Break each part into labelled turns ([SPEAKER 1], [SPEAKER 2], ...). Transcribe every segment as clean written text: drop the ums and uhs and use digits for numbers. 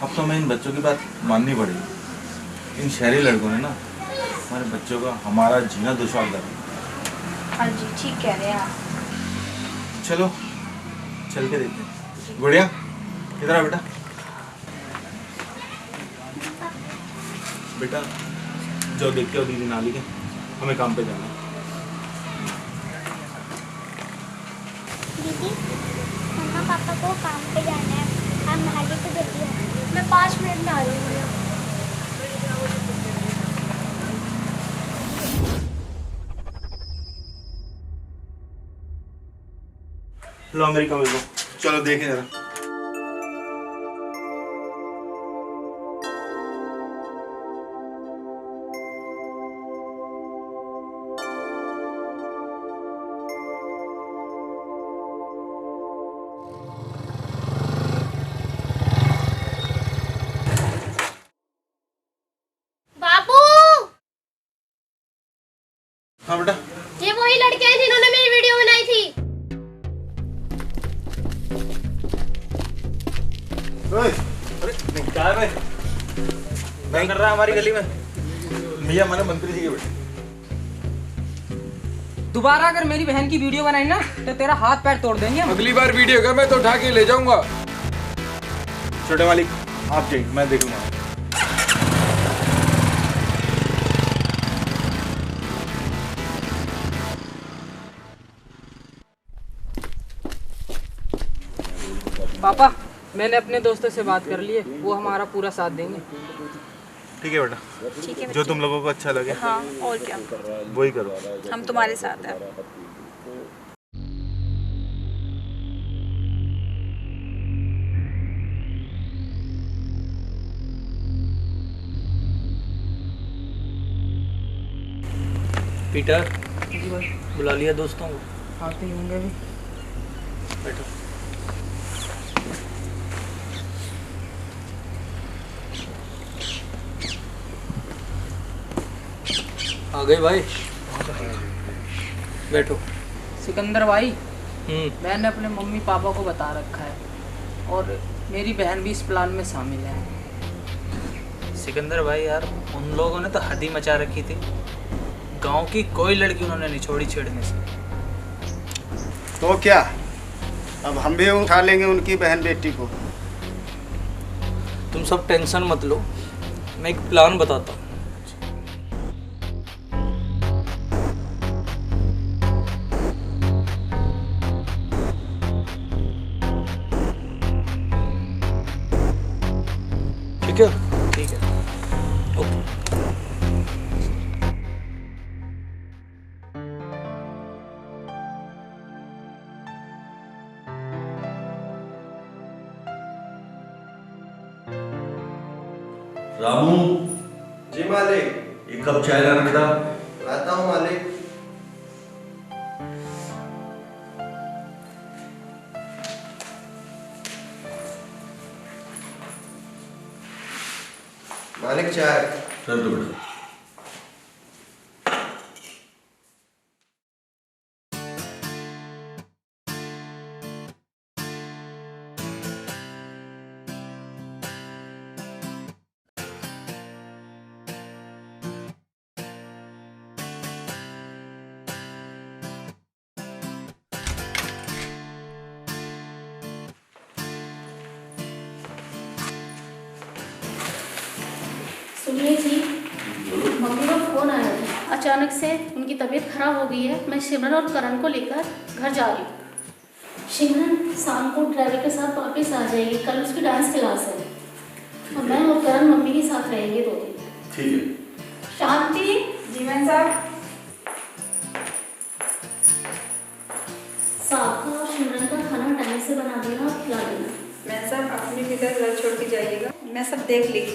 [SPEAKER 1] अब तो हमें इन बच्चों की बात माननी पड़ेगी। इन शहरी लड़कों ने ना हमारे बच्चों का हमारा जीना दुश्वार कर दिया।
[SPEAKER 2] हाँ जी, ठीक कह रहे हैं आप।
[SPEAKER 1] चलो चल के देखते हैं। गुड़िया किधर आ बेटा? बेटा जाओ देखते हो दीदी नाली के, हमें काम पे जाना है।
[SPEAKER 3] दीदी मम्मा पापा को काम पे जाना है, आप नाली पे जल्दी आओ।
[SPEAKER 2] मैं 5 मिनट में आ रही हूँ।
[SPEAKER 1] लो अमेरिका में लो, चलो देखें जरा।
[SPEAKER 2] बाबू,
[SPEAKER 1] हाँ बेटा।
[SPEAKER 2] ये वही लड़के हैं जिन्होंने मेरी वीडियो बनाई थी।
[SPEAKER 1] ओए, अरे नहीं क्या है? नहीं कर रहा हमारी गली में। भैया हमारे मंत्री जी के बेटे।
[SPEAKER 4] दोबारा अगर मेरी बहन की वीडियो बनाई ना तो तेरा हाथ पैर तोड़ देंगे हम।
[SPEAKER 5] अगली बार वीडियो का मैं तो उठा के ले जाऊंगा।
[SPEAKER 1] छोटे मालिक आप जाइए, मैं देख लूंगा।
[SPEAKER 4] पापा मैंने अपने दोस्तों से बात कर ली है, वो हमारा पूरा साथ देंगे।
[SPEAKER 1] ठीक है बेटा,
[SPEAKER 2] ठीक है,
[SPEAKER 1] जो तुम लोगों को अच्छा लगे
[SPEAKER 2] हाँ और क्या,
[SPEAKER 1] वही करो।
[SPEAKER 2] हम तुम्हारे साथ हैं।
[SPEAKER 6] पीटर
[SPEAKER 4] जी भाई।
[SPEAKER 6] बुला लिया दोस्तों को?
[SPEAKER 4] आते ही होंगे अभी।
[SPEAKER 6] बैठो। आ गए भाई, बैठो।
[SPEAKER 4] सिकंदर भाई, मैंने अपने मम्मी पापा को बता रखा है और मेरी बहन भी इस प्लान में शामिल है।
[SPEAKER 6] सिकंदर भाई यार, उन लोगों ने तो हद ही मचा रखी थी। गांव की कोई लड़की उन्होंने नहीं छोड़ी छेड़ने से।
[SPEAKER 7] तो क्या अब हम भी उठा लेंगे उनकी बहन बेटी को।
[SPEAKER 6] तुम सब टेंशन मत लो, मैं एक प्लान बताता हूँ। ठीक है? ठीक है, ओके।
[SPEAKER 8] रामू
[SPEAKER 7] जी मालिक।
[SPEAKER 8] एक कप चाय लाना बेटा।
[SPEAKER 7] लाता हूँ मालिक। मालिक चाय।
[SPEAKER 8] चल दो बेटा।
[SPEAKER 9] सुनिए जी, मम्मी का फोन आया था। अचानक से उनकी तबीयत खराब हो गई है। मैं सिमरन और करण को लेकर घर जा रही हूँ। सिमरन शाम को ड्राइवर के साथ वापस आ जाएगी, कल उसकी डांस क्लास है और मैं और करण मम्मी के साथ रहेंगे 2 दिन।
[SPEAKER 8] ठीक है।
[SPEAKER 9] शांति
[SPEAKER 2] जी मैम साहब।
[SPEAKER 9] साका और सिमरन का खाना टाइम से बना देना और खिला देना।
[SPEAKER 2] मैम साहब अपनी फिक्र घर छोड़ के जाइएगा, मैं सब देख ली।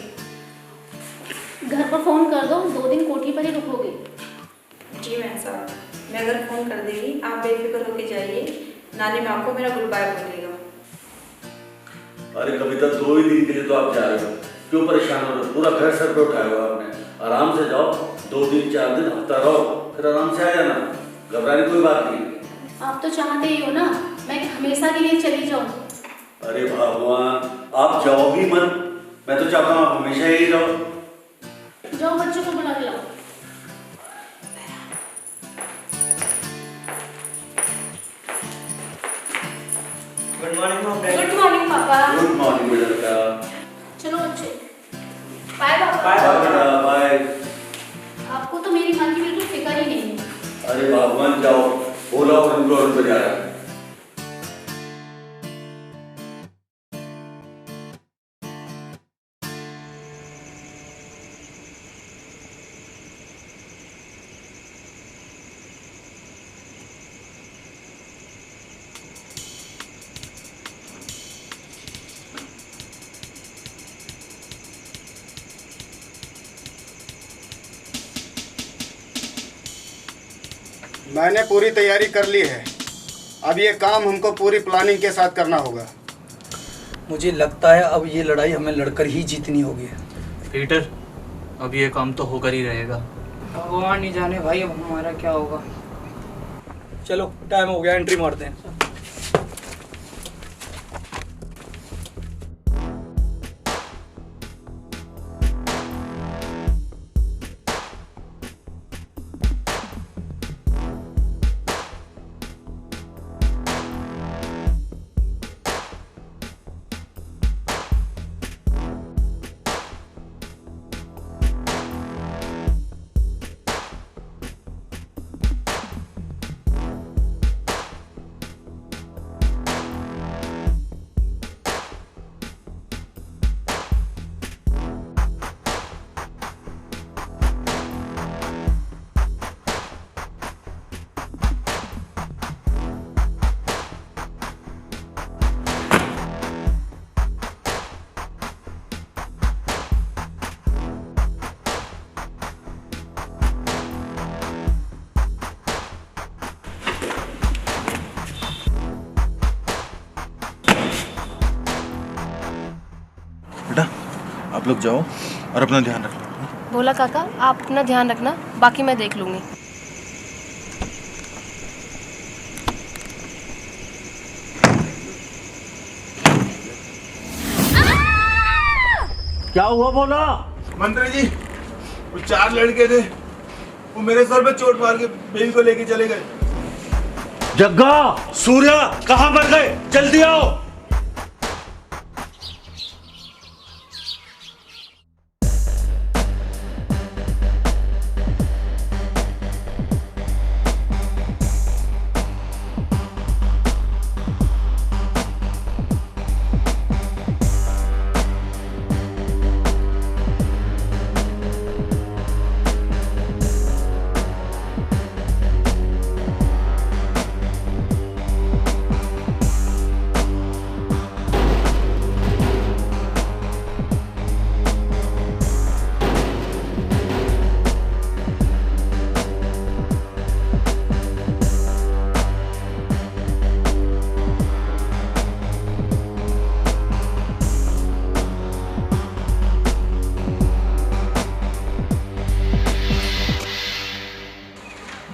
[SPEAKER 9] घर पर फोन कर दो, 2 दिन कोठी पर ही रुकोगे।
[SPEAKER 2] जी मैम साहब, मैं अगर फ़ोन कर देगी आप बेफिक्र होके जाइए। नानी माँ को मेरा गुड बाय बोलिएगा।
[SPEAKER 8] अरे कविता 2 ही दिन के लिए तो आप जा रहे हो, क्यों परेशान हो रहे हो? पूरा घर सर पे उठाया हुआ आपने। आराम से जाओ, 2 दिन 4 दिन हफ्ता रहो, फिर आराम से आ जाना। घबराने की कोई बात नहीं।
[SPEAKER 9] आप तो चाहते ही हो ना मैं हमेशा के लिए चली जाऊँ।
[SPEAKER 8] अरे भगवान, आप जाओगी मत, मैं तो चाहता हूँ आप हमेशा यही रहो।
[SPEAKER 9] जाओ बच्चों को बुला के लाओ।
[SPEAKER 10] गुड मॉर्निंग
[SPEAKER 9] गुड मॉर्निंग पापा।
[SPEAKER 8] गुड मॉर्निंग बेटा।
[SPEAKER 9] चलो बच्चों, बाय पापा।
[SPEAKER 8] बाय बेटा, बाय।
[SPEAKER 9] आपको तो मेरी माँ की बिल्कुल फिक्र ही नहीं है।
[SPEAKER 8] अरे भगवान, जाओ बोला और उनको और बजा रहा है।
[SPEAKER 7] मैंने पूरी तैयारी कर ली है। अब ये काम हमको पूरी प्लानिंग के साथ करना होगा।
[SPEAKER 10] मुझे लगता है अब ये लड़ाई हमें लड़कर ही जीतनी होगी।
[SPEAKER 6] पीटर, अब ये काम तो होकर ही रहेगा।
[SPEAKER 4] भगवान ही जाने भाई अब हमारा क्या होगा।
[SPEAKER 10] चलो टाइम हो गया, एंट्री मारते हैं।
[SPEAKER 1] आप लोग जाओ और अपना ध्यान रखना।
[SPEAKER 11] भोला काका, आप अपना ध्यान रखना, बाकी मैं देख लूँगी।
[SPEAKER 8] क्या हुआ बोला?
[SPEAKER 1] मंत्री जी, वो 4 लड़के थे, वो मेरे सर पे चोट मार के बेबी को लेके चले गए।
[SPEAKER 8] जग्गा, सूर्या कहाँ मर गए? जल्दी आओ।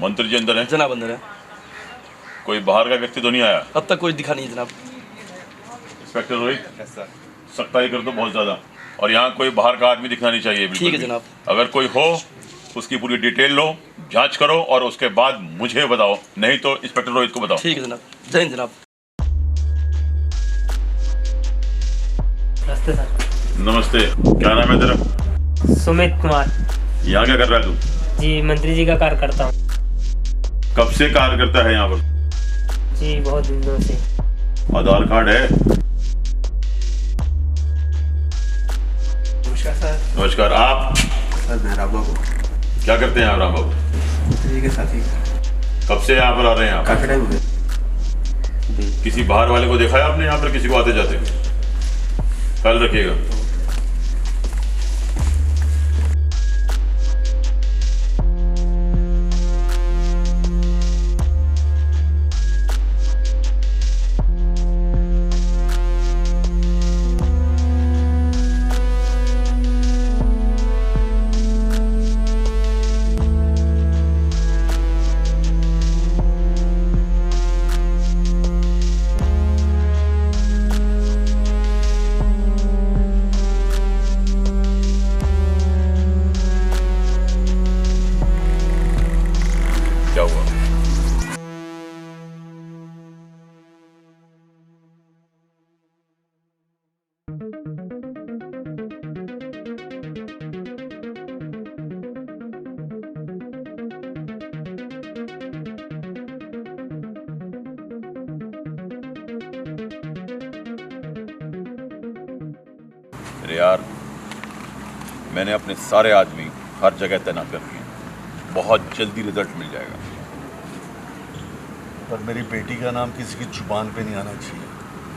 [SPEAKER 12] मंत्री जी अंदर है?
[SPEAKER 10] जनाब अंदर है।
[SPEAKER 12] कोई बाहर का व्यक्ति तो नहीं आया?
[SPEAKER 10] अब तक कोई दिखा नहीं जनाब।
[SPEAKER 12] इंस्पेक्टर रोहित, सख्ताई कर दो बहुत ज्यादा, और यहाँ कोई बाहर का आदमी दिखना नहीं चाहिए।
[SPEAKER 10] ठीक है जनाब।
[SPEAKER 12] अगर कोई हो उसकी पूरी डिटेल लो, जांच करो और उसके बाद मुझे बताओ, नहीं तो इंस्पेक्टर रोहित को बताओ।
[SPEAKER 10] ठीक है जनाब। जय हिंद जनाब।
[SPEAKER 13] नमस्ते सर।
[SPEAKER 12] नमस्ते, क्या नाम है तेरा?
[SPEAKER 13] सुमित कुमार।
[SPEAKER 12] यहाँ क्या कर रहा है तू?
[SPEAKER 13] जी मंत्री जी का कार्य करता हूँ।
[SPEAKER 12] कब से कार्य करता है यहाँ पर?
[SPEAKER 13] जी बहुत दिनों से।
[SPEAKER 12] आधार कार्ड है?
[SPEAKER 14] नमस्कार सर।
[SPEAKER 12] नमस्कार। आप?
[SPEAKER 14] सर मैं राम बाबू।
[SPEAKER 12] क्या करते हैं आप राम बाबू?
[SPEAKER 14] मंत्री के साथ ही।
[SPEAKER 12] कब से यहाँ पर आ रहे हैं आप?
[SPEAKER 14] काफी टाइम हो गया।
[SPEAKER 12] किसी बाहर वाले को देखा है आपने यहाँ पर, किसी को आते जाते? ख्याल रखिएगा। अरे यार, मैंने अपने सारे आदमी हर जगह तैनात कर दिए, बहुत जल्दी रिजल्ट मिल जाएगा।
[SPEAKER 8] पर मेरी बेटी का नाम किसी की जुबान पे नहीं आना चाहिए।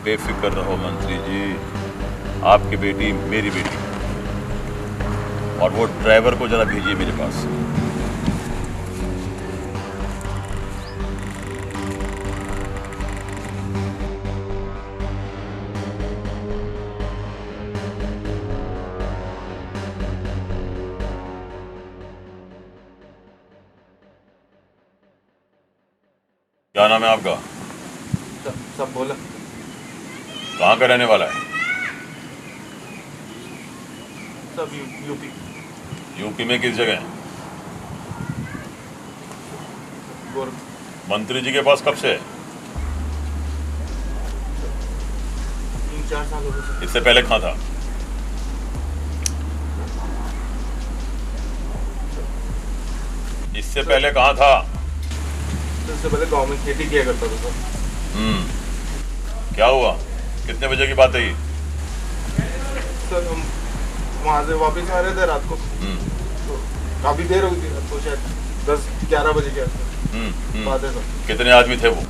[SPEAKER 12] बेफिक्र रहो मंत्री जी, आपकी बेटी मेरी बेटी, और वो ड्राइवर को जरा भेजिए मेरे पास। क्या नाम है आपका?
[SPEAKER 1] सब बोला।
[SPEAKER 12] कहाँ का रहने वाला है?
[SPEAKER 1] सब यूपी।
[SPEAKER 12] यूपी में किस जगह? मंत्री जी के पास कब से है?
[SPEAKER 1] 3-4 साल हो गए।
[SPEAKER 12] इससे पहले कहाँ था? इससे पहले कहाँ था?
[SPEAKER 1] इससे पहले गांव में खेती किया करता था सर।
[SPEAKER 12] क्या हुआ? कितने बजे की बात है ये?
[SPEAKER 1] सर हम वहाँ से वापस आ रहे थे रात को, तो काफी देर हो गई थी, रात को शायद 10-11 बजे के आसपास बात है सर।
[SPEAKER 12] कितने आदमी थे वो?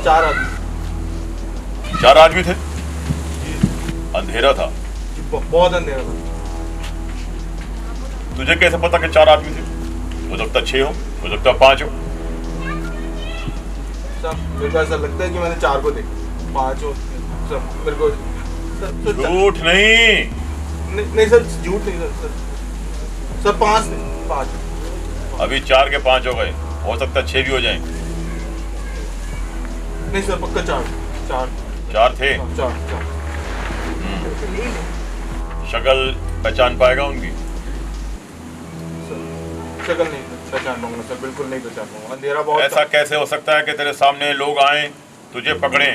[SPEAKER 1] 4 आदमी।
[SPEAKER 12] 4 आदमी थे? अंधेरा था?
[SPEAKER 1] बहुत अंधेरा था।
[SPEAKER 12] तुझे कैसे पता कि 4 आदमी थे? हो सकता 6 हो, हो सकता 5 हो।
[SPEAKER 1] सर मेरे को ऐसा लगता है कि मैंने 4 को देखा, 5 हो सर मेरे को।
[SPEAKER 12] झूठ
[SPEAKER 1] नहीं सर, झूठ नहीं सर 5 नहीं, 5।
[SPEAKER 12] अभी 4 के 5 हो गए, हो सकता 6 भी हो जाएं।
[SPEAKER 1] नहीं सर पक्का 4
[SPEAKER 12] थे?
[SPEAKER 1] 4।
[SPEAKER 12] शक्ल पहचान पाएगा उनकी?
[SPEAKER 1] शक्ल नहीं पहचान पाऊंगा सर, बिल्कुल नहीं पहचान पाऊंगा, अंधेरा बहुत।
[SPEAKER 12] ऐसा कैसे हो सकता है कि तेरे सामने लोग आए, तुझे पकड़े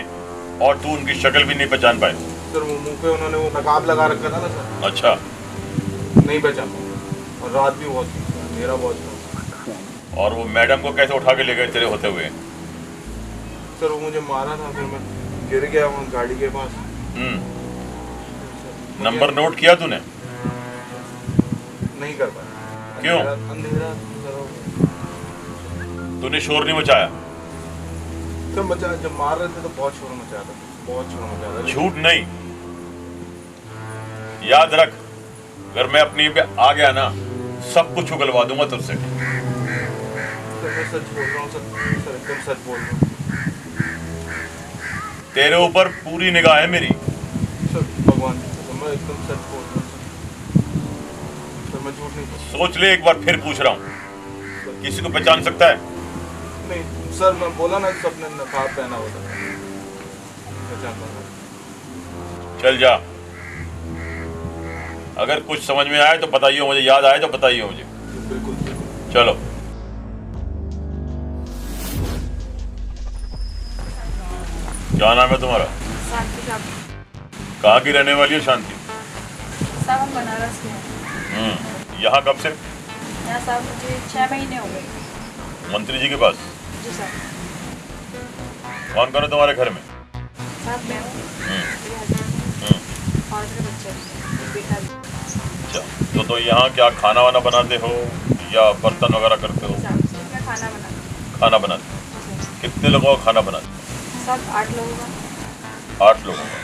[SPEAKER 12] और तू उनकी शक्ल भी नहीं पहचान पाए?
[SPEAKER 1] सर वो मुंह पे उन्होंने वो नकाब लगा रखा था ना सर।
[SPEAKER 12] अच्छा।
[SPEAKER 1] नहीं पहचान पाऊंगा, और रात भी बहुत थी, अंधेरा बहुत था।
[SPEAKER 12] और वो मैडम को कैसे उठा के ले गए तेरे होते हुए?
[SPEAKER 1] सर वो मुझे मारा था, फिर मैं गिर गया वहाँ गाड़ी के पास।
[SPEAKER 12] नंबर नोट किया तूने?
[SPEAKER 1] नहीं कर पाया।
[SPEAKER 12] क्यों?
[SPEAKER 1] अंधेरा
[SPEAKER 12] तूने शोर नहीं मचाया?
[SPEAKER 1] सर मचा, जब मार रहे थे तो बहुत शोर मचाया था, बहुत शोर मचाया था।
[SPEAKER 12] झूठ नहीं, याद रख, अगर मैं अपनी पे आ गया ना, सब कुछ उगलवा दूंगा तुझसे।
[SPEAKER 1] सर मैं सच बोल रहा हूँ सर, एकदम सच बोल रहा हूँ।
[SPEAKER 12] तेरे ऊपर पूरी निगाह है मेरी।
[SPEAKER 1] सर भगवान मैं एकदम सच बोल रहा हूँ सर, मैं झूठ नहीं।
[SPEAKER 12] सोच ले एक बार, फिर पूछ रहा हूँ, किसी को पहचान सकता है?
[SPEAKER 1] नहीं सर, मैं बोला ना सबने नकाब पहना हुआ था, पहचान पाऊंगा।
[SPEAKER 12] चल जा, अगर कुछ समझ में आए तो बताइए मुझे, याद आए तो बताइए मुझे।
[SPEAKER 1] बिल्कुल।
[SPEAKER 12] चलो। क्या नाम है तुम्हारा?
[SPEAKER 2] शांति साहब।
[SPEAKER 12] कहाँ की रहने वाली हो शांति?
[SPEAKER 2] साहब हम बनारस के हैं।
[SPEAKER 12] यहाँ कब से?
[SPEAKER 2] यहाँ साहब मुझे 6 महीने हो गए।
[SPEAKER 12] मंत्री जी के पास?
[SPEAKER 2] जी सर।
[SPEAKER 12] कौन कौन है तुम्हारे घर में?
[SPEAKER 2] साहब मैं हूँ, और मेरे बच्चे, बेटा भी।
[SPEAKER 12] अच्छा, तो यहाँ क्या खाना वाना बनाते हो या बर्तन वगैरह करते हो?
[SPEAKER 2] मैं खाना बनाती।
[SPEAKER 12] खाना बनाते हो? कितने लोगों का खाना बनाते हो?
[SPEAKER 2] सब 8 लोगों का।
[SPEAKER 12] 8 लोगों का?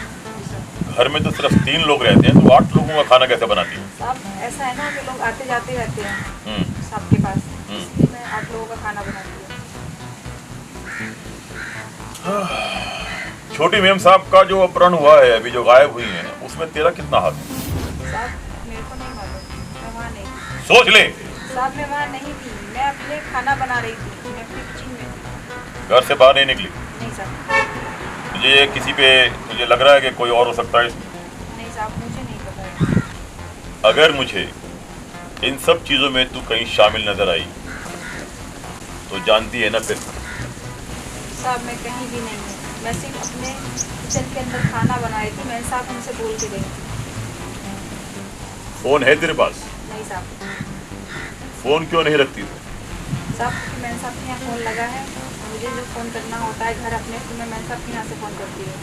[SPEAKER 12] घर में तो सिर्फ 3 लोग रहते हैं, तो 8 लोगों का खाना कैसे बनाती हो?
[SPEAKER 2] साहब ऐसा है ना कि लोग आते जाते रहते हैं सबके पास, इसलिए मैं 8 लोगों का खाना बनाती हूँ।
[SPEAKER 12] छोटी मेम साहब का जो अपहरण हुआ है, अभी जो गायब हुई है, उसमें तेरा कितना हाथ है?
[SPEAKER 2] साहब मेरे को नहीं मालूम, मैं वहाँ नहीं थी।
[SPEAKER 12] सोच ले।
[SPEAKER 2] साहब मैं वहाँ नहीं थी, मैं अपने खाना बना रही थी, मैं अपनी किचन में।
[SPEAKER 12] घर से बाहर नहीं निकली?
[SPEAKER 2] नहीं साहब।
[SPEAKER 12] तुझे किसी पे तुझे लग रहा है कि कोई और हो सकता है इसमें?
[SPEAKER 2] नहीं साहब, मुझे नहीं पता है।
[SPEAKER 12] अगर मुझे इन सब चीज़ों में तू कहीं शामिल नजर आई तो जानती है ना फिर।
[SPEAKER 2] साहब मैं कहीं भी नहीं हूँ, मैं सिर्फ अपने किचन के अंदर खाना बनाई थी, मैंने साहब उनसे बोल के गई थी।
[SPEAKER 12] फोन है तेरे पास?
[SPEAKER 2] नहीं साहब।
[SPEAKER 12] फोन क्यों नहीं रखती तू?
[SPEAKER 2] साहब क्योंकि मैंने साहब के यहाँ फ़ोन लगा है, मुझे जो फ़ोन करना होता है घर अपने, तो मैं साहब के यहाँ से फ़ोन करती हूँ।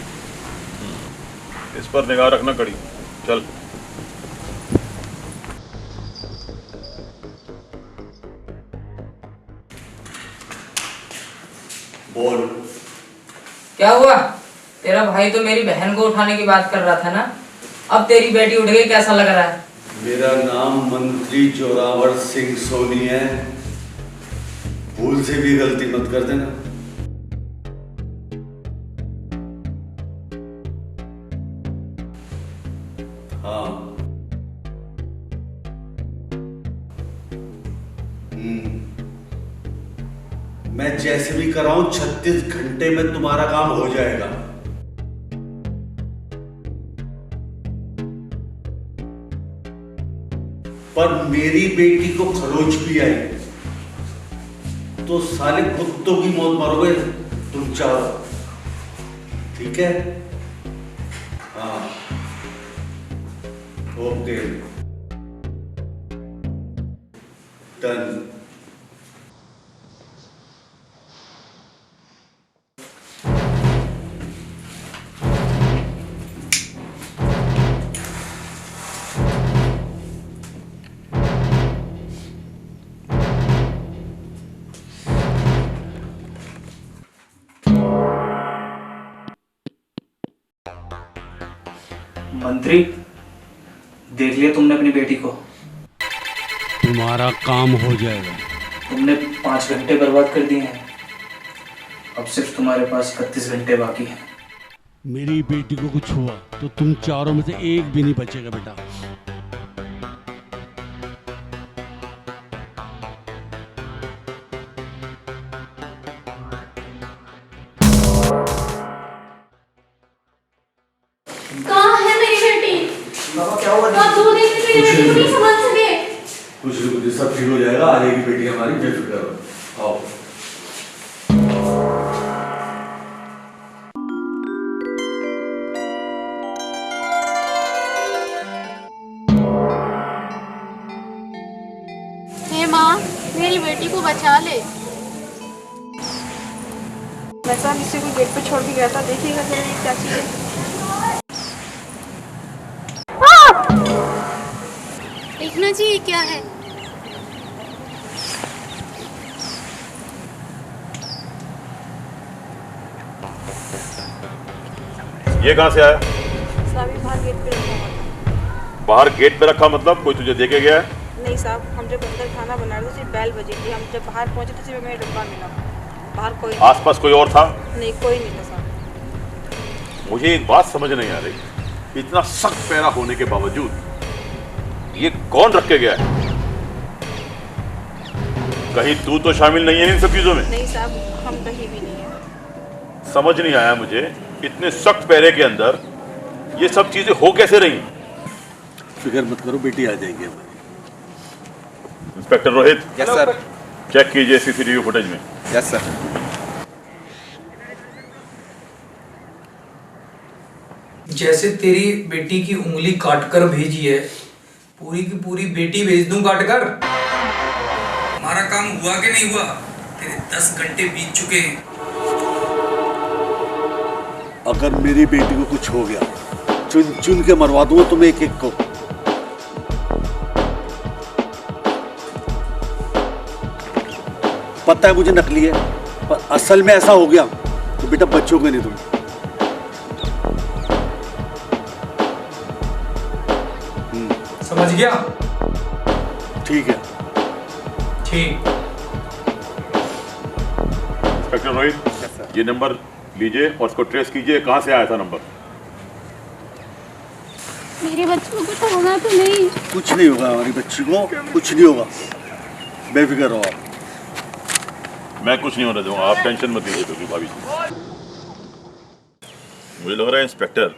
[SPEAKER 12] इस पर निगाह रखना कड़ी। चल।
[SPEAKER 8] बोल।
[SPEAKER 4] क्या हुआ? तेरा भाई तो मेरी बहन को उठाने की बात कर रहा था ना, अब तेरी बेटी उठ गई, कैसा लग रहा है?
[SPEAKER 8] मेरा नाम मंत्री जोरावर सिंह सोनी है, भूल से भी गलती मत कर देना। हाँ। मैं जैसे भी कराऊं 36 घंटे में तुम्हारा काम हो जाएगा। पर मेरी बेटी को खरोच भी आई तो साले कुत्तों की मौत मरोगे तुम चाहो, ठीक है? हाँ, ओके, डन।
[SPEAKER 6] मंत्री, देख लिया तुमने अपनी बेटी को?
[SPEAKER 15] तुम्हारा काम हो जाएगा।
[SPEAKER 6] तुमने 5 घंटे बर्बाद कर दिए हैं, अब सिर्फ तुम्हारे पास 31 घंटे बाकी हैं।
[SPEAKER 15] मेरी बेटी को कुछ हुआ तो तुम चारों में से एक भी नहीं बचेगा बेटा।
[SPEAKER 9] कहाँ है मेरी बेटी?
[SPEAKER 8] क्या हुआ?
[SPEAKER 9] आप 2 दिन में मेरी बेटी को नहीं समझ सके।
[SPEAKER 8] कुछ नहीं, कुछ सब ठीक हो जाएगा। आ जाएगी बेटी हमारी, बेफिक्र रहो। आओ।
[SPEAKER 9] हे माँ, मेरी बेटी को बचा ले।
[SPEAKER 2] वैसा इसी को गेट पे छोड़ के गया था, देखिएगा जरा ये क्या चीज़ है।
[SPEAKER 9] देखना जी, ये क्या है?
[SPEAKER 12] ये कहाँ से आया?
[SPEAKER 2] साहब ये बाहर गेट पे रखा हुआ था।
[SPEAKER 12] बाहर गेट पे रखा मतलब कोई तुझे देके गया है?
[SPEAKER 2] नहीं साहब, हम जब अंदर खाना बना रहे थे सिर्फ बेल बजी थी, हम जब बाहर पहुंचे तो सिर्फ हमें डब्बा मिला, बाहर कोई नहीं।
[SPEAKER 12] आसपास कोई और था?
[SPEAKER 2] नहीं, कोई नहीं था साहब।
[SPEAKER 12] मुझे एक बात समझ नहीं आ रही, इतना सख्त पैरा होने के बावजूद ये कौन रख के गया है? कहीं तू तो शामिल नहीं है इन सब चीजों में?
[SPEAKER 2] नहीं साहब, हम कहीं भी नहीं है।
[SPEAKER 12] समझ नहीं आया मुझे, इतने सख्त पैरे के अंदर ये सब चीजें हो कैसे रही?
[SPEAKER 8] फिक्र मत करो, बेटी आ जाएगी हमारी।
[SPEAKER 12] Inspector Rohit.
[SPEAKER 14] Yes sir.
[SPEAKER 12] Check कीजिए सीसीटीवी फुटेज में।
[SPEAKER 14] Yes sir.
[SPEAKER 10] जैसे तेरी बेटी की उंगली काटकर भेजी है, पूरी की पूरी बेटी भेज दूं काटकर? हमारा काम हुआ कि नहीं हुआ? तेरे 10 घंटे बीत चुके हैं।
[SPEAKER 8] अगर मेरी बेटी को कुछ हो गया, चुन चुन के मरवा दूंगा तुम एक एक को। पता है मुझे नकली है, पर असल में ऐसा हो गया तो बेटा बच्चोगे नहीं तुम।
[SPEAKER 10] समझ गया?
[SPEAKER 8] ठीक है।
[SPEAKER 10] ठीक।
[SPEAKER 12] इंस्पेक्टर रोहित, ये नंबर लीजिए और इसको ट्रेस कीजिए, कहाँ से आया था नंबर?
[SPEAKER 9] मेरे बच्चों को तो होना तो नहीं।
[SPEAKER 8] कुछ नहीं होगा, हमारी बच्ची को कुछ नहीं होगा, बेफिक्र रहो आप।
[SPEAKER 12] मैं कुछ नहीं होने दूंगा, आप टेंशन मत लीजिए क्योंकि भाभी। मुझे लग रहा है इंस्पेक्टर,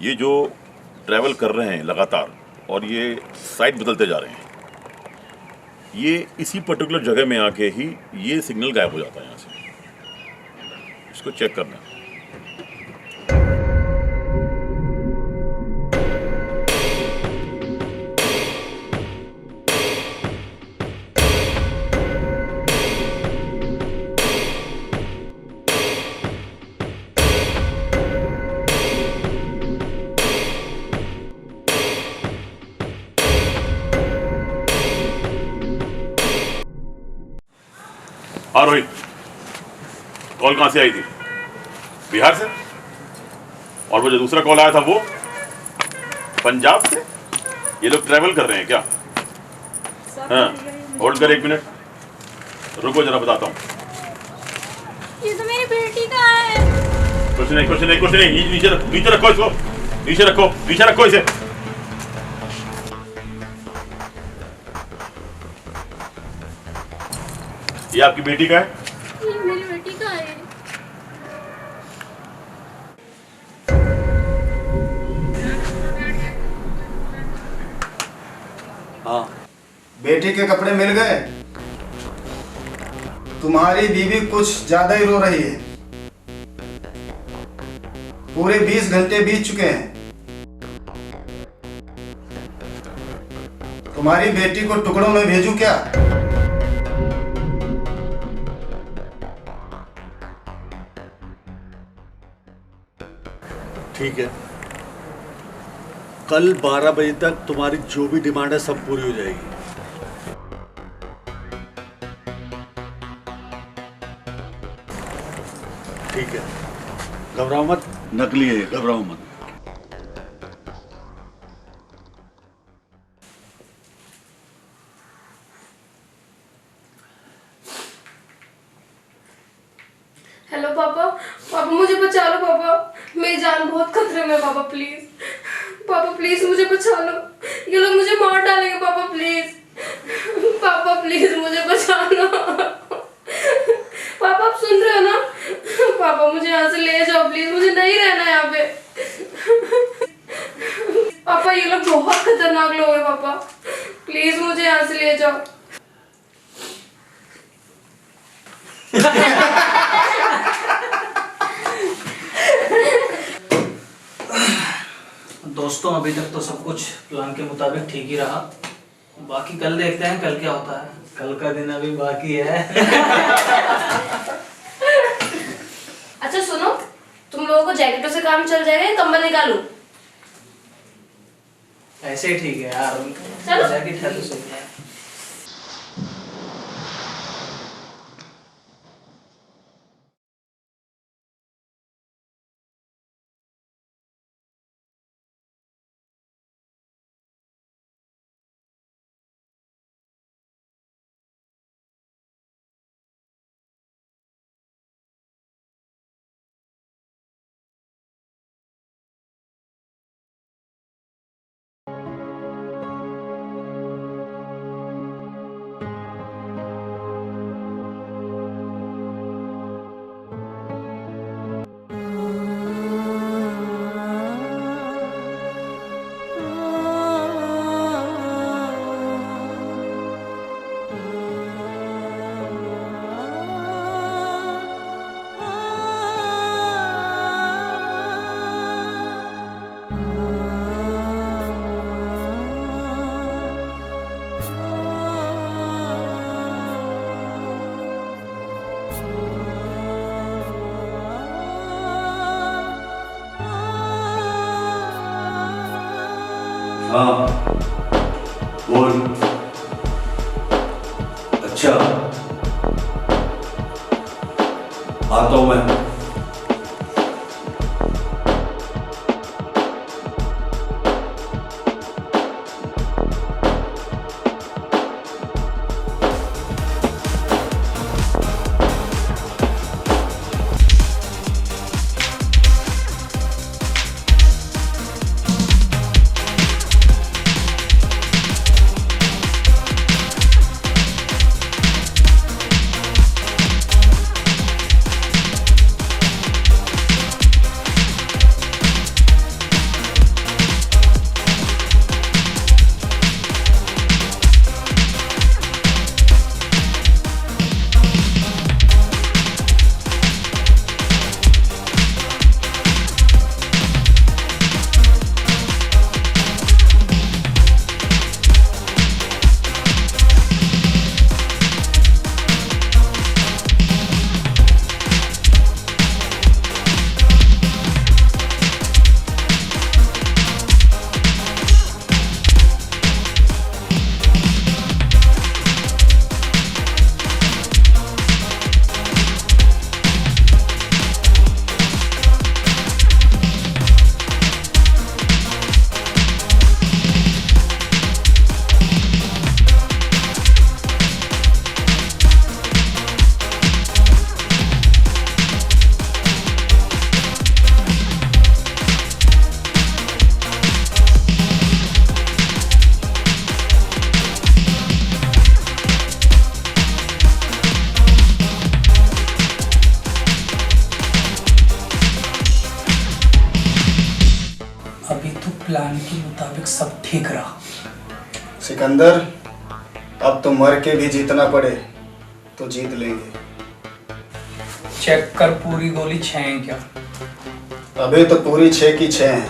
[SPEAKER 12] ये जो ट्रैवल कर रहे हैं लगातार और ये साइड बदलते जा रहे हैं, ये इसी पर्टिकुलर जगह में आके ही ये सिग्नल गायब हो जाता है यहाँ से। इसको चेक करना। हाँ रोहित, कॉल कहाँ से आई थी? बिहार से? और वो जो दूसरा कॉल आया था वो पंजाब से? ये लोग ट्रैवल कर रहे हैं क्या? हाँ, होल्ड कर 1 मिनट, रुको जरा बताता हूँ।
[SPEAKER 3] ये तो मेरी बेटी का है।
[SPEAKER 12] कुछ नहीं कुछ नहीं कुछ नहीं, नीचे रखो इसको, नीचे रखो इसे। ये आपकी बेटी का है?
[SPEAKER 9] ये मेरी बेटी का है।
[SPEAKER 7] हाँ, बेटी के कपड़े मिल गए? तुम्हारी बीवी कुछ ज्यादा ही रो रही है। पूरे 20 घंटे बीत चुके हैं। तुम्हारी बेटी को टुकड़ों में भेजूं क्या?
[SPEAKER 8] ठीक है, कल 12 बजे तक तुम्हारी जो भी डिमांड है सब पूरी हो जाएगी। ठीक है, घबराओ मत, नकली है, घबराओ मत।
[SPEAKER 11] हेलो पापा, पापा मुझे बचा लो पापा, मेरी जान बहुत खतरे में पापा, प्लीज पापा प्लीज मुझे बचा लो, ये लोग मुझे मार डालेंगे पापा, प्लीज मुझे बचा लो पापा, आप सुन रहे हो ना? पापा मुझे यहाँ से ले जाओ प्लीज, मुझे नहीं रहना यहाँ पे पापा, ये लोग बहुत खतरनाक लोग हैं पापा, प्लीज मुझे यहाँ से ले जाओ।
[SPEAKER 6] दोस्तों अभी तक तो सब कुछ प्लान के मुताबिक ठीक ही रहा, बाकी कल देखते हैं कल क्या होता है। कल का दिन अभी बाकी है
[SPEAKER 11] अच्छा सुनो, तुम लोगों को जैकेटों से काम चल जाएगा या कंबल निकालूं?
[SPEAKER 6] ऐसे ही ठीक है यार,
[SPEAKER 11] चलो।
[SPEAKER 6] जैकेट है तो सही है।
[SPEAKER 8] हाँ बोल। अच्छा आता हूँ मैं।
[SPEAKER 10] प्लान के मुताबिक सब ठीक रहा।
[SPEAKER 7] सिकंदर, अब तो मर के भी जीतना पड़े तो जीत लेंगे।
[SPEAKER 10] चेक कर पूरी गोली 6 है क्या?
[SPEAKER 7] अभी तो पूरी 6 की 6 है।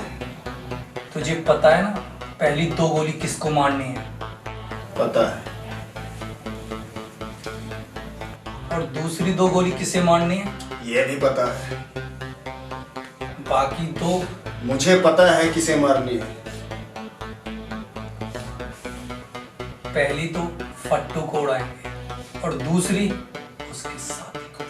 [SPEAKER 10] तुझे पता है ना पहली 2 गोली किसको मारनी है?
[SPEAKER 7] पता है।
[SPEAKER 10] और दूसरी 2 गोली किसे मारनी है?
[SPEAKER 7] ये भी पता है।
[SPEAKER 10] बाकी 2
[SPEAKER 7] मुझे पता है किसे मारनी है।
[SPEAKER 10] पहली तो फट्टू को उड़ाएंगे और दूसरी उसके साथी को।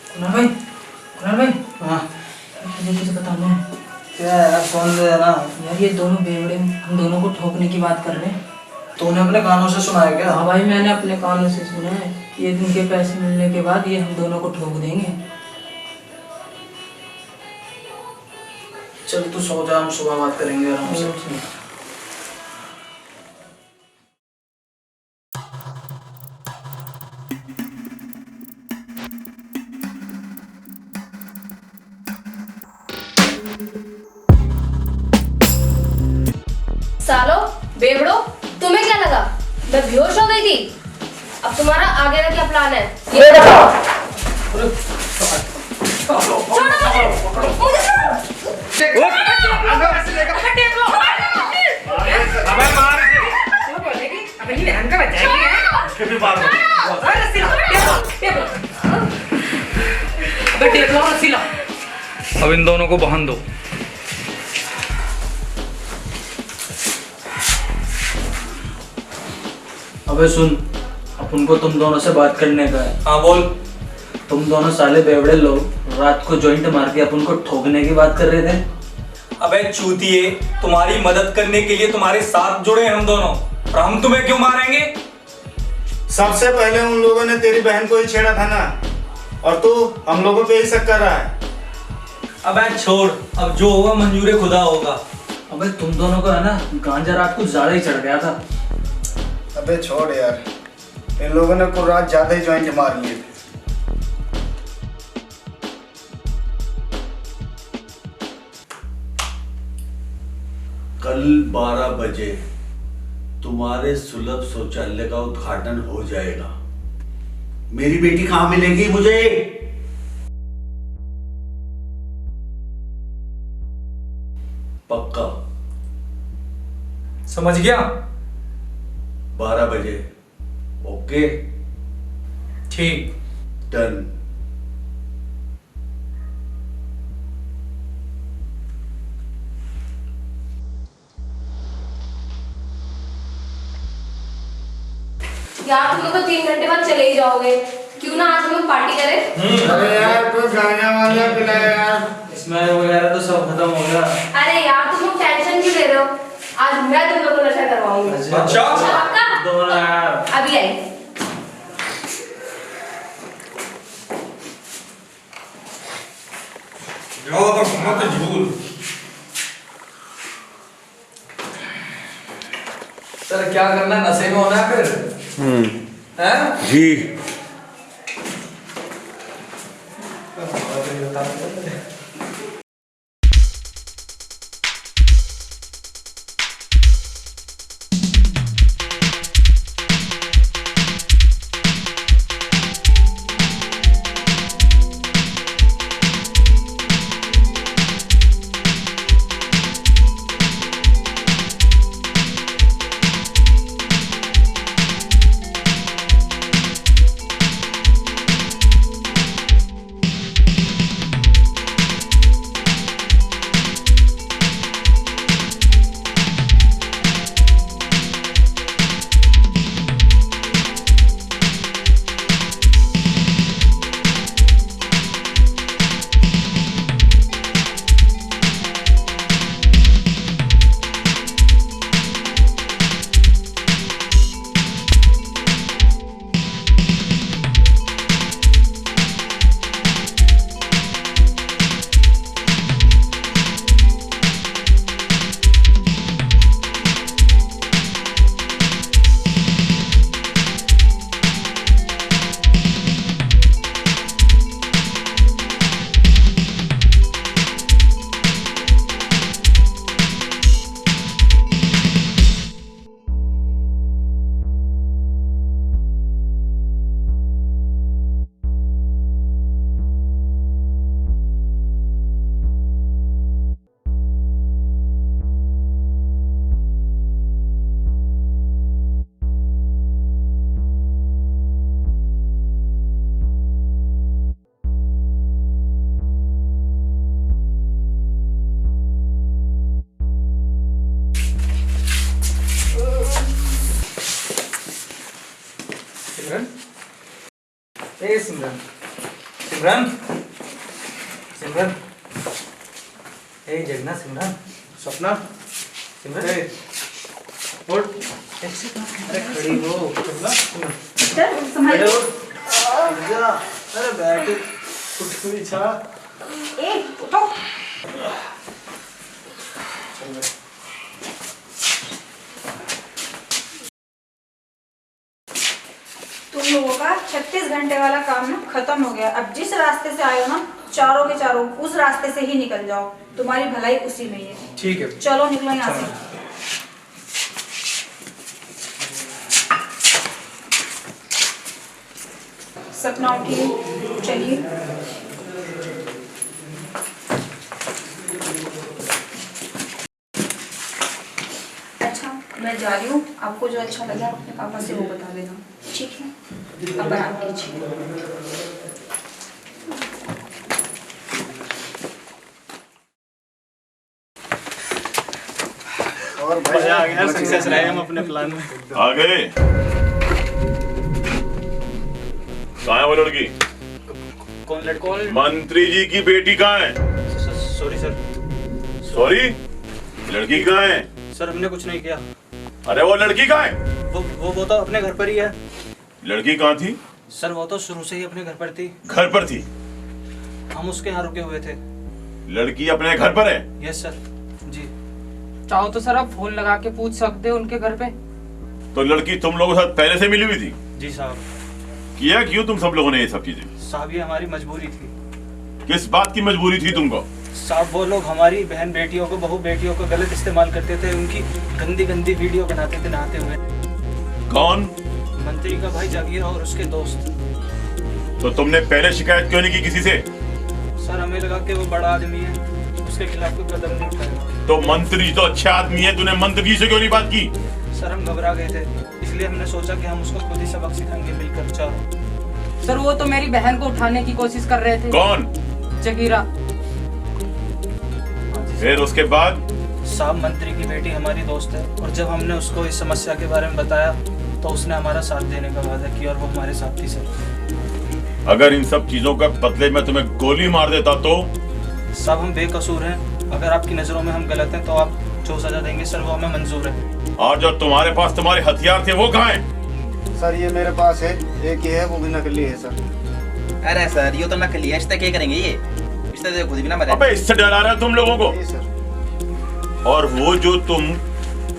[SPEAKER 4] कुणाल भाई हाँ मुझे कुछ बताना है। क्या यार फोन दे ना यार, ये दोनों बेवड़े हम दोनों को ठोकने की बात कर रहे हैं।
[SPEAKER 6] तूने अपने कानों से सुना है क्या?
[SPEAKER 4] हाँ भाई मैंने अपने कानों से सुना है। ये दिन के पैसे मिलने के बाद ये हम दोनों को ठोक देंगे।
[SPEAKER 6] चल तू सो जा, हम सुबह बात करेंगे आराम से।
[SPEAKER 11] सालो बेवड़ो, तुम्हें क्या लगा मैं बेहोश हो गई थी? अब तुम्हारा आगे का क्या प्लान है ये बताओ।
[SPEAKER 6] अब इन दोनों को बांध दो। अबे सुन, अपन को तुम दोनों से बात करने का है।
[SPEAKER 10] हाँ बोल।
[SPEAKER 6] तुम दोनों साले बेवड़े लोग रात को जॉइंट मार के अपन को ठोकने की बात कर रहे थे।
[SPEAKER 10] अबे चूतिए, तुम्हारी मदद करने के लिए तुम्हारे साथ जुड़े हम दोनों, और हम तुम्हें क्यों मारेंगे?
[SPEAKER 7] सबसे पहले उन लोगों ने तेरी बहन को ही छेड़ा था ना, और तू हम लोगों पे ही शक कर रहा है।
[SPEAKER 10] अबे छोड़, अब जो होगा मंजूर खुदा होगा।
[SPEAKER 6] अबे तुम दोनों को है ना गांजा रात को ज्यादा ही चढ़ गया था।
[SPEAKER 7] अबे छोड़ यार, इन लोगों ने कुछ रात ज्यादा ही जॉइंट मार लिए थे।
[SPEAKER 8] कल 12 बजे तुम्हारे सुलभ शौचालय का उद्घाटन हो जाएगा। मेरी बेटी कहां मिलेगी मुझे? पक्का?
[SPEAKER 10] समझ गया?
[SPEAKER 8] 12 बजे। ओके
[SPEAKER 10] ठीक।
[SPEAKER 8] डन।
[SPEAKER 11] यार तुम लोग तो 3 घंटे बाद चले ही जाओगे, क्यों ना आज हम लोग पार्टी करें?
[SPEAKER 1] अरे यार कोई गांजा वांजा पिला यार।
[SPEAKER 6] इसमें वगैरह तो सब खत्म हो गया।
[SPEAKER 11] अरे यार तुम लोग टेंशन क्यों ले रहे हो? आज मैं तुम लोगों को नशा करवाऊंगी।
[SPEAKER 10] अच्छा
[SPEAKER 6] दोनों यार
[SPEAKER 11] अभी आई।
[SPEAKER 10] जाओ तो मत झूल। सर क्या करना है, नशे में होना है फिर? हैं?
[SPEAKER 8] जी।
[SPEAKER 6] ए सिमरन, सिमरन, सिमरन, ए जगना सिमरन,
[SPEAKER 1] सपना,
[SPEAKER 6] सिमरन, उठ, अरे खड़ी हो,
[SPEAKER 2] संभाल।
[SPEAKER 1] अरे बैठ, उठ भी छा।
[SPEAKER 2] ए उठो। तुम लोगों का 36 घंटे वाला काम ना खत्म हो गया। अब जिस रास्ते से आए हो ना, चारों के चारों उस रास्ते से ही निकल जाओ। तुम्हारी भलाई उसी में ही है।
[SPEAKER 6] ठीक है,
[SPEAKER 2] चलो निकलो यहाँ से। सपना उठिए, चलिए। अच्छा मैं जा रही हूँ, आपको जो अच्छा लगा अपने पापा से वो बता देना, ठीक है? अब आराम कीजिए।
[SPEAKER 7] और भाई आ गया, सक्सेस रहे हम अपने प्लान में।
[SPEAKER 12] आ गए। कहाँ है वो लड़की?
[SPEAKER 6] कौन लड़का?
[SPEAKER 12] मंत्री जी की बेटी कहाँ है?
[SPEAKER 6] Sorry sir.
[SPEAKER 12] सॉरी? लड़की कहाँ है?
[SPEAKER 6] सर हमने कुछ नहीं किया।
[SPEAKER 12] अरे वो लड़की कहाँ है?
[SPEAKER 6] वो तो अपने घर पर ही है।
[SPEAKER 12] लड़की कहाँ थी?
[SPEAKER 6] सर वो तो शुरू से ही अपने घर पर थी।
[SPEAKER 12] घर पर थी?
[SPEAKER 6] हम उसके यहाँ रुके हुए थे।
[SPEAKER 12] लड़की अपने घर पर है?
[SPEAKER 6] यस सर जी।
[SPEAKER 4] चाहो तो सर आप फोन लगा के पूछ सकते हो उनके घर पे।
[SPEAKER 12] तो लड़की तुम लोगों के साथ पहले से मिली हुई थी?
[SPEAKER 6] जी साहब।
[SPEAKER 12] किया क्यों तुम सब लोगों ने ये सब चीजें?
[SPEAKER 6] साहब ये हमारी मजबूरी थी।
[SPEAKER 12] किस बात की मजबूरी थी तुमको?
[SPEAKER 6] साहब वो लोग हमारी बहन बेटियों को, बहू बेटियों को गलत इस्तेमाल करते थे, उनकी गंदी गंदी वीडियो बनाते थे नहाते हुए।
[SPEAKER 12] कौन?
[SPEAKER 6] मंत्री का भाई जागीर और उसके दोस्त।
[SPEAKER 12] तो तुमने पहले शिकायत क्यों नहीं की किसी से?
[SPEAKER 6] सर हमें लगा कि वो बड़ा आदमी है, उसके खिलाफ कोई कदम नहीं उठाएगा।
[SPEAKER 12] तो मंत्री जी तो अच्छे आदमी है, तूने मंत्री जी से क्यों नहीं बात की?
[SPEAKER 6] सर हम घबरा गए थे, इसलिए हमने सोचा कि हम उसको खुद ही सबक सिखाएंगे मिलकर। चारों।
[SPEAKER 4] सर वो तो मेरी बहन को उठाने की कोशिश कर रहे थे।
[SPEAKER 12] कौन?
[SPEAKER 4] जगीरा।
[SPEAKER 12] फिर उसके बाद?
[SPEAKER 6] साहब मंत्री की बेटी हमारी दोस्त है, और जब हमने उसको इस समस्या के बारे में बताया तो उसने हमारा साथ देने का वादा किया, और वो हमारे साथ थी सर।
[SPEAKER 12] अगर इन सब चीजों का बदले में तुम्हें गोली मार देता तो?
[SPEAKER 6] साहब हम बेकसूर हैं, अगर आपकी नजरों में हम गलत हैं तो आप जो सजा देंगे सर वो हमें मंजूर है।
[SPEAKER 12] और जो तुम्हारे पास तुम्हारे हथियार थे वो कहाँ हैं?
[SPEAKER 7] सर ये मेरे पास है, एक ही है, वो भी नकली है सर।
[SPEAKER 16] अरे सर ये तो नकली है, इससे क्या करेंगे ये? इससे तो खुद भी ना मरे।
[SPEAKER 12] अबे इससे डरा रहा है तुम लोगों को? और वो जो तुम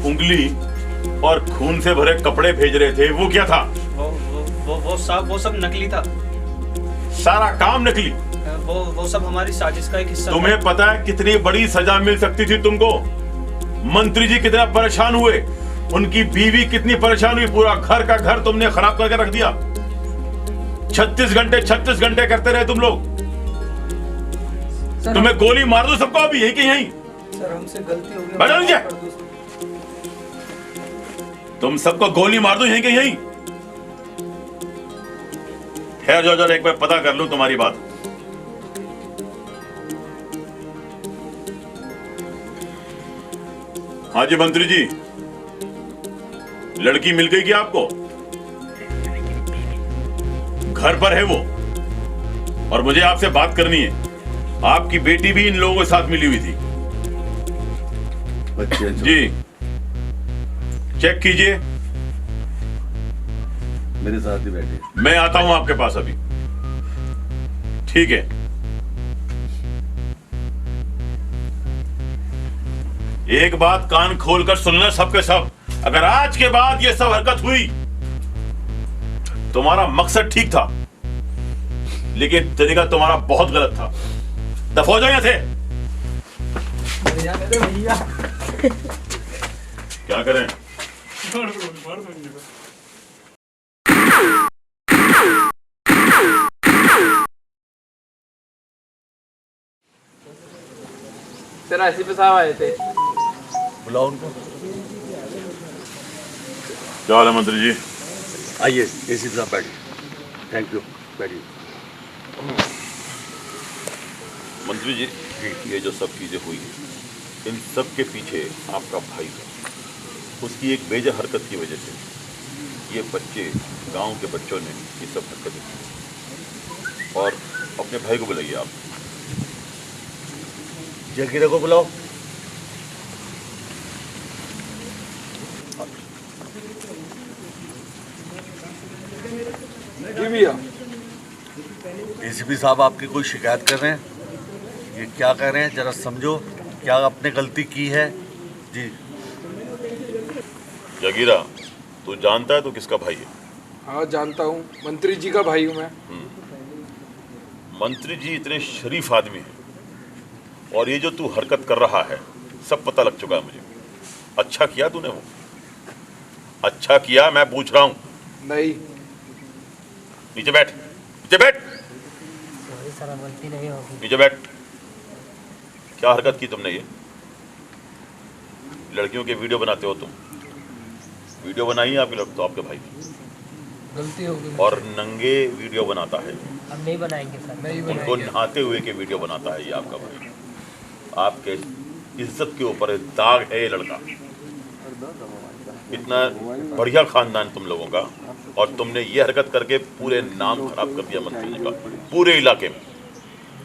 [SPEAKER 12] उंगली और खून से भरे कपड़े भेज रहे थे वो क्या था?
[SPEAKER 6] वो साहब वो सब नकली था।
[SPEAKER 12] सारा काम नकली?
[SPEAKER 6] वो सब हमारी साजिश का एक हिस्सा।
[SPEAKER 12] तुम्हें पता है कितनी बड़ी सजा मिल सकती थी तुमको? मंत्री जी कितना परेशान हुए, उनकी बीवी कितनी परेशान हुई, पूरा घर का घर तुमने खराब करके रख दिया। 36 घंटे करते रहे तुम लोग। तुम्हें गोली मार दो सबको अभी, यहीं के यहीं।
[SPEAKER 6] सर हमसे गलती हो गई।
[SPEAKER 12] बैठो नीचे। तुम सबको गोली मार दो यहीं के यहीं। ठहर जाओ, एक बार पता कर लूं तुम्हारी बात। हाँ जी मंत्री जी, लड़की मिल गई क्या आपको? घर पर है वो, और मुझे आपसे बात करनी है। आपकी बेटी भी इन लोगों के साथ मिली हुई थी।
[SPEAKER 8] बच्चे
[SPEAKER 12] जी चेक कीजिए।
[SPEAKER 8] मेरे साथ ही बैठे।
[SPEAKER 12] मैं आता हूं आपके पास अभी। ठीक है। एक बात कान खोलकर सुनना सबके सब, अगर आज के बाद ये सब हरकत हुई, तुम्हारा मकसद ठीक था लेकिन तरीका तुम्हारा बहुत गलत था। दफा हो जाओ यहां से।
[SPEAKER 4] भैया
[SPEAKER 12] क्या करें?
[SPEAKER 4] सर एसीपी साहब आए थे।
[SPEAKER 12] बुलाओ उनको। क्या हाल है मंत्री जी?
[SPEAKER 8] आइए एसीपी साहब बैठिए। थैंक यू, बैठिए।
[SPEAKER 12] मंत्री जी ये जो सब चीजें हुई इन सब के पीछे आपका भाई था। उसकी एक बेजा हरकत की वजह से ये बच्चे, गांव के बच्चों ने ये सब हरकतें की। और अपने भाई को बुलाइए आप।
[SPEAKER 8] जगीरा को बुलाओ।
[SPEAKER 5] जी भैया।
[SPEAKER 8] एसीपी साहब आपकी कोई शिकायत कर रहे हैं? ये क्या कह रहे हैं, जरा समझो। क्या आपने गलती की है? जी
[SPEAKER 12] जगीरा, तू जानता है तू किसका भाई है?
[SPEAKER 5] हाँ जानता हूँ, मंत्री जी का भाई हूँ मैं।
[SPEAKER 12] मंत्री जी इतने शरीफ आदमी हैं और ये जो तू हरकत कर रहा है सब पता लग चुका है मुझे। अच्छा किया तूने वो? अच्छा किया? मैं पूछ रहा हूँ।
[SPEAKER 5] नहीं।
[SPEAKER 12] नीचे बैठ, नीचे बैठ,
[SPEAKER 13] सॉरी सर, अब गलती नहीं होगी।
[SPEAKER 12] नीचे बैठ। क्या हरकत की तुमने? ये लड़कियों के वीडियो बनाते हो तुम? वीडियो बनाई है आपके तो आपके भाई
[SPEAKER 5] गलती हो गई।
[SPEAKER 12] और नंगे वीडियो बनाता है।
[SPEAKER 13] अब नहीं बनाएंगे सर, नहीं
[SPEAKER 12] उनको नहाते हुए के वीडियो बनाता है ये आपका भाई। आपके इज्जत के ऊपर दाग है ये लड़का। इतना बढ़िया खानदान तुम लोगों का और तुमने ये हरकत करके पूरे नाम खराब कर दिया मंत्री जी का पूरे इलाके में।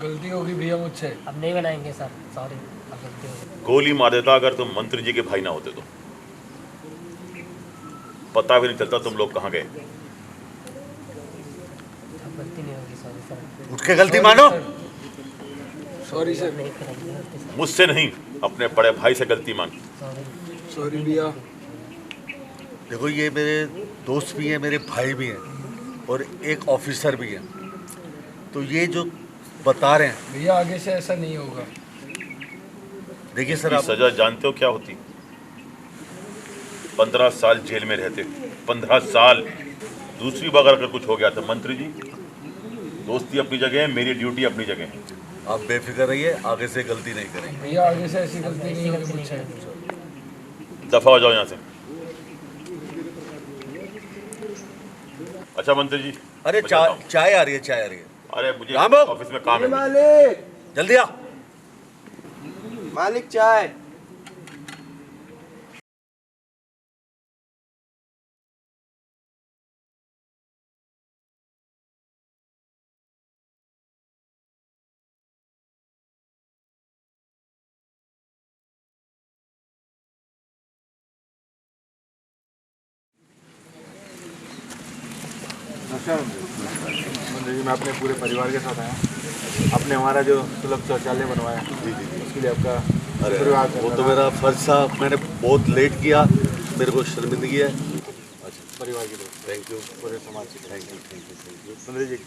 [SPEAKER 5] गलती होगी भैया मुझसे।
[SPEAKER 13] अब नहीं बनाएंगे सर, सॉरी, अब गलती होगी।
[SPEAKER 12] गोली मार देता अगर तुम मंत्री जी के भाई ना होते तो। पता भी नहीं चलता तुम लोग कहाँ गए।
[SPEAKER 13] अब गलती नहीं होगी, सॉरी सर।
[SPEAKER 8] उठ के गलती मानो।
[SPEAKER 5] Sorry sir.
[SPEAKER 13] नहीं करेंगे गलती सर।
[SPEAKER 12] मुझसे नहीं, अपने बड़े भाई से गलती मांग।
[SPEAKER 5] सॉरी भैया।
[SPEAKER 8] देखो ये मेरे दोस्त भी हैं, मेरे भाई भी हैं और एक ऑफिसर भी हैं। तो ये जो बता रहे हैं
[SPEAKER 5] भैया आगे से ऐसा नहीं होगा।
[SPEAKER 8] देखिए सर,
[SPEAKER 12] आप सजा जानते हो क्या होती? 15 साल जेल में रहते। 15 साल। दूसरी बार अगर कुछ हो गया तो मंत्री जी, दोस्ती अपनी जगह है, मेरी ड्यूटी अपनी जगह है।
[SPEAKER 8] आप बेफिक्र रहिए, आगे से गलती नहीं करेंगे।
[SPEAKER 5] भैया आगे से ऐसी गलती नहीं होगी मुझसे।
[SPEAKER 12] दफा हो जाओ यहाँ से। अच्छा मंत्री जी।
[SPEAKER 8] अरे चाय आ रही है, चाय आ रही है।
[SPEAKER 12] अरे मुझे
[SPEAKER 8] रामो,
[SPEAKER 12] ऑफिस में काम है।
[SPEAKER 1] मालिक,
[SPEAKER 8] जल्दी आ।
[SPEAKER 1] मालिक चाय। मंत्री जी, मैं अपने पूरे परिवार के साथ आया। आपने हमारा जो सुलभ शौचालय बनवाया, जी जी, उसके लिए आपका
[SPEAKER 8] अरे वो तो मेरा फर्ज था, मैंने बहुत लेट किया, मेरे को शर्मिंदगी है।
[SPEAKER 1] अच्छा, परिवार की तरफ
[SPEAKER 8] थैंक यू,
[SPEAKER 1] पूरे समाज की
[SPEAKER 8] thank you, thank you, thank you.
[SPEAKER 1] मंत्री जी एक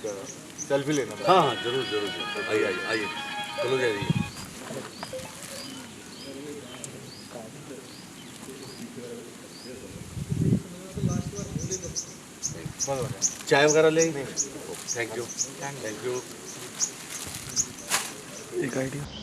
[SPEAKER 1] सेल्फी लेना।
[SPEAKER 8] हाँ हाँ, जरूर जरूर, आइए आइए आइए, चलो जाइए। चाय वगैरह ले? Thank you, thank you.
[SPEAKER 1] एक आइडिया।